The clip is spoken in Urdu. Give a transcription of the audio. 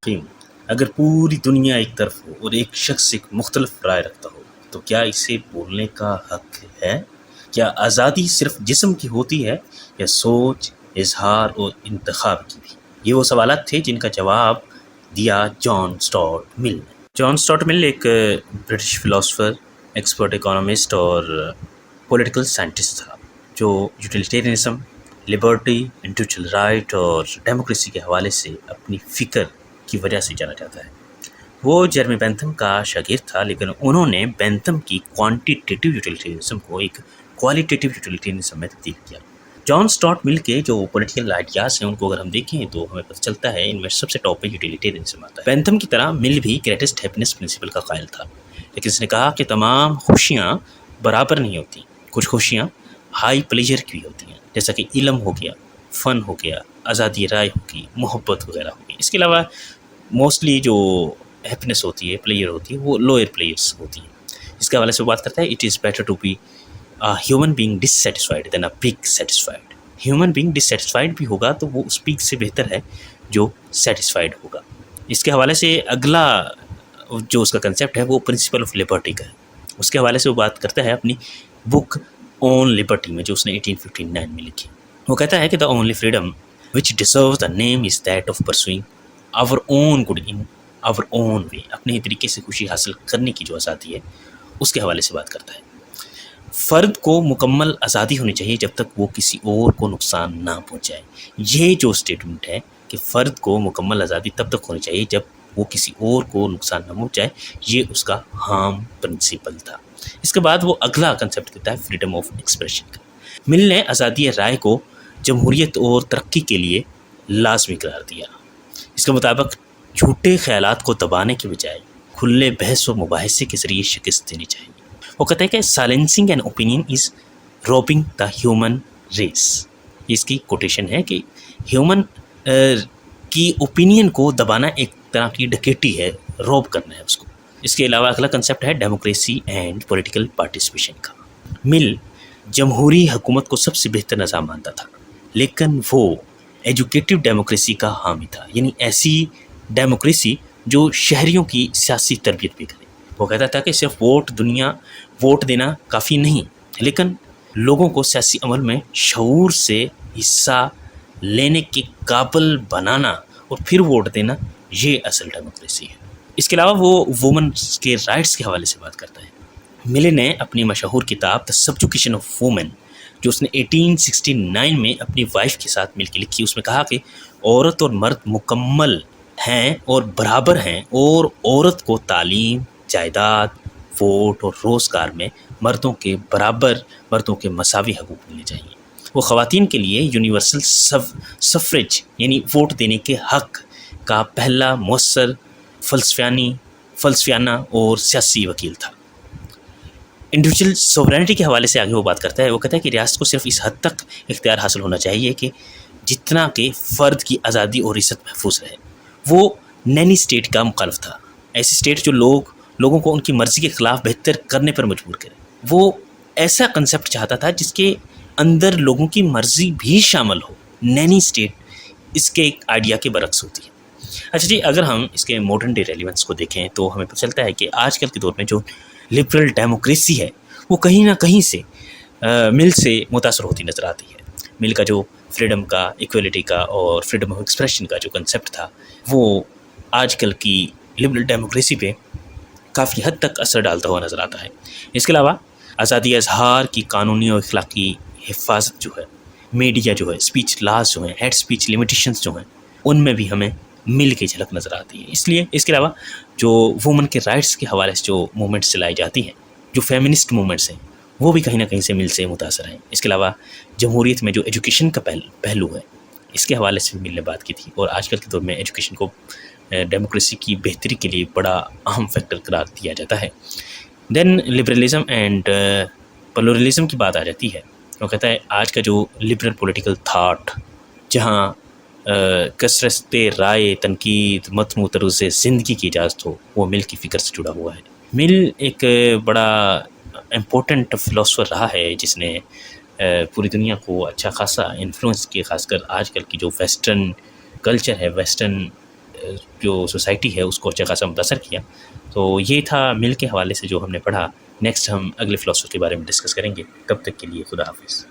یقین اگر پوری دنیا ایک طرف ہو اور ایک شخص ایک مختلف رائے رکھتا ہو تو کیا اسے بولنے کا حق ہے؟ کیا آزادی صرف جسم کی ہوتی ہے یا سوچ، اظہار اور انتخاب کی بھی؟ یہ وہ سوالات تھے جن کا جواب دیا جان اسٹارٹ مل نے۔ جان اسٹارٹ مل ایک برٹش فلاسفر، ایکسپرٹ اکانومسٹ اور پولیٹیکل سائنٹسٹ تھا جو یوٹیلیٹیرینزم، لبرٹی، انڈیویجول رائٹ اور ڈیموکریسی کے حوالے سے اپنی فکر کی وجہ سے جانا جاتا ہے۔ وہ جیرمی بینتھم کا شاگرد تھا، لیکن انہوں نے بینتھم کی کوانٹیٹیو یوٹیلیٹیرینزم کو ایک کوالٹیٹیو یوٹیلیٹیرینزم میں تبدیل کیا۔ جان اسٹارٹ مل کے جو پولیٹیکل آئیڈیاز ہیں ان کو اگر ہم دیکھیں تو ہمیں پتہ چلتا ہے ان میں سب سے ٹاپ پہ یوٹیلیٹیرینزم آتا ہے۔ بینتھم کی طرح مل بھی گریٹسٹ ہیپینس پرنسپل کا قائل تھا، لیکن اس نے کہا کہ تمام خوشیاں برابر نہیں ہوتی، کچھ خوشیاں ہائی پلیجر کی ہوتی ہیں، جیسا کہ علم ہو گیا، فن ہو گیا، آزادی رائے ہوگی، محبت وغیرہ ہوگی۔ اس کے علاوہ موسٹلی جو ہیپینس ہوتی ہے، پلیئر ہوتی ہے، وہ لوئر پلیئرس ہوتی ہیں۔ اس کے حوالے سے بات کرتا ہے it is better to be human being dissatisfied than a pig satisfied. Human being ڈسسیٹسفائڈ بھی ہوگا تو وہ اس پگ سے بہتر ہے جو سیٹسفائڈ ہوگا۔ اس کے حوالے سے اگلا جو اس کا کنسیپٹ ہے وہ پرنسپل آف لبرٹی کا ہے۔ اس کے حوالے سے وہ بات کرتا ہے اپنی بک آن لبرٹی میں جو اس نے 1859 میں لکھی۔ وہ کہتا ہے کہ the only freedom which deserves the name is that of pursuing our own good in our own way۔ اپنے طریقے سے خوشی حاصل کرنے کی جو آزادی ہے اس کے حوالے سے بات کرتا ہے۔ فرد کو مکمل آزادی ہونی چاہیے جب تک وہ کسی اور کو نقصان نہ پہنچائے۔ یہ جو اسٹیٹمنٹ ہے کہ فرد کو مکمل آزادی تب تک ہونی چاہیے جب وہ کسی اور کو نقصان نہ پہنچائے، یہ اس کا ہارم پرنسپل تھا۔ اس کے بعد وہ اگلا کنسیپٹ دیتا ہے فریڈم آف ایکسپریشن کا۔ مل نے آزادی رائے کو جمہوریت اور ترقی کے لیے لازمی قرار دیا۔ اس کے مطابق جھوٹے خیالات کو دبانے کے بجائے کھلے بحث و مباحثے کے ذریعے شکست دینی چاہیے۔ وہ کہتا ہے کہ silencing an opinion is robbing the human race. اس کی کوٹیشن ہے کہ ہیومن کی اوپینین کو دبانا ایک طرح کی ڈکیٹی ہے، روب کرنا ہے اس کو۔ اس کے علاوہ اگلا کنسیپٹ ہے ڈیموکریسی اینڈ پولیٹیکل پارٹیسپیشن کا۔ مل جمہوری حکومت کو سب سے بہتر نظام مانتا تھا، لیکن وہ ایجوکیٹو ڈیموکریسی کا حامی تھا، یعنی ایسی ڈیموکریسی جو شہریوں کی سیاسی تربیت بھی کرے۔ وہ کہتا تھا کہ صرف ووٹ دینا کافی نہیں، لیکن لوگوں کو سیاسی عمل میں شعور سے حصہ لینے کے قابل بنانا اور پھر ووٹ دینا، یہ اصل ڈیموکریسی ہے۔ اس کے علاوہ وہ وومنس کے رائٹس کے حوالے سے بات کرتا ہے۔ مل نے اپنی مشہور کتاب دا سبجوکیشن آف وومن جو اس نے 1869 میں اپنی وائف کے ساتھ مل کے لکھی، اس میں کہا کہ عورت اور مرد مکمل ہیں اور برابر ہیں، اور عورت کو تعلیم، جائیداد، ووٹ اور روزگار میں مردوں کے برابر، مردوں کے مساوی حقوق ملنے چاہیے۔ وہ خواتین کے لیے یونیورسل سفریج یعنی ووٹ دینے کے حق کا پہلا مؤثر فلسفیانہ اور سیاسی وکیل تھا۔ انڈیویجول سوورینٹی کے حوالے سے آگے وہ بات کرتا ہے۔ وہ کہتا ہے کہ ریاست کو صرف اس حد تک اختیار حاصل ہونا چاہیے کہ جتنا کہ فرد کی آزادی اور عزت محفوظ رہے۔ وہ نینی اسٹیٹ کا مخالف تھا، ایسی اسٹیٹ جو لوگوں کو ان کی مرضی کے خلاف بہتر کرنے پر مجبور کرے۔ وہ ایسا کنسیپٹ چاہتا تھا جس کے اندر لوگوں کی مرضی بھی شامل ہو۔ نینی اسٹیٹ اس کے ایک آئیڈیا کے برعکس ہوتی ہے۔ اچھا جی، اگر ہم اس کے ماڈرن ڈے ریلیونس کو دیکھیں تو ہمیں پتہ چلتا ہے کہ آج کل کے دور میں جو لبرل ڈیموکریسی ہے وہ کہیں نہ کہیں سے مل سے متاثر ہوتی نظر آتی ہے۔ مل کا جو فریڈم کا، ایکویلٹی کا اور فریڈم آف ایکسپریشن کا جو کنسیپٹ تھا وہ آج کل کی لبرل ڈیموکریسی پہ کافی حد تک اثر ڈالتا ہوا نظر آتا ہے۔ اس کے علاوہ آزادی اظہار کی قانونی اور اخلاقی حفاظت جو ہے، میڈیا جو ہے، اسپیچ لاز جو ہیں، ہیڈ اسپیچ لیمیٹیشنز جو ہیں، ان میں بھی ہمیں مل کی جھلک نظر آتی ہے۔ اس لیے اس کے علاوہ جو وومن کے رائٹس کے حوالے سے جو موومنٹس چلائی جاتی ہیں، جو فیمنسٹ موومنٹس ہیں، وہ بھی کہیں نہ کہیں سے مل سے متاثر ہیں۔ اس کے علاوہ جمہوریت میں جو ایجوکیشن کا پہلو ہے، اس کے حوالے سے بھی مل نے بات کی تھی، اور آج کل کے دور میں ایجوکیشن کو ڈیموکریسی کی بہتری کے لیے بڑا اہم فیکٹر قرار دیا جاتا ہے۔ دین لبرلزم اینڈ پلورلزم کی بات آ جاتی ہے۔ وہ کہتا ہے آج کا جو لبرل پولیٹیکل تھاٹ، جہاں کثرت رائے، تنقید، متنوع طرز زندگی کی اجازت ہو، وہ مل کی فکر سے جڑا ہوا ہے۔ مل ایک بڑا امپورٹنٹ فلاسفر رہا ہے جس نے پوری دنیا کو اچھا خاصا انفلوئنس کیا، خاص کر آج کل کی جو ویسٹرن کلچر ہے، ویسٹرن جو سوسائٹی ہے اس کو اچھا خاصا متاثر کیا. تو یہ تھا مل کے حوالے سے جو ہم نے پڑھا. نیکسٹ ہم اگلے فلاسفر کے بارے میں ڈسکس کریں گے. کب تک کے لیے خدا حافظ.